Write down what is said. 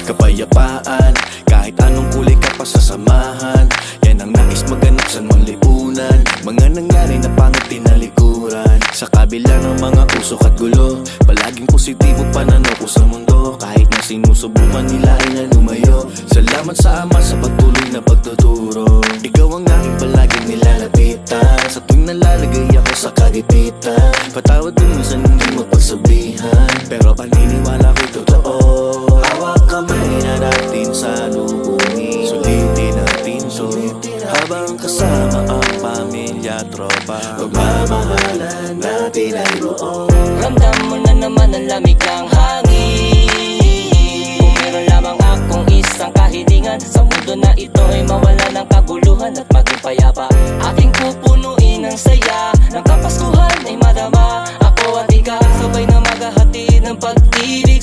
kapayapaan. Kahit anong kulay ka pa sasamahan, yan ang nais maganap sa mga lipunan. Mga nangyari na pangit tinalikuran, sa kabila ng mga usok at gulo, palaging positibo pananaw ko sa mundo. Kahit na sinusubukan nila ay nalumayo, salamat sa Ama sa patuloy na pagtuturo. Ikaw ang aking palaging nilalapitan, sa tuwing nalalagay ako sa kagipitan. Patawad din minsan hindi mapagsabihan, pero paniniwala ko'y totoo. Hawak kamay na natin sa lubungin, sulitin natin to, habang kasama ang pamilya, tropa. Pagmamahalan natin ay buo. Ramdam mo na naman ang lamig ng hangin,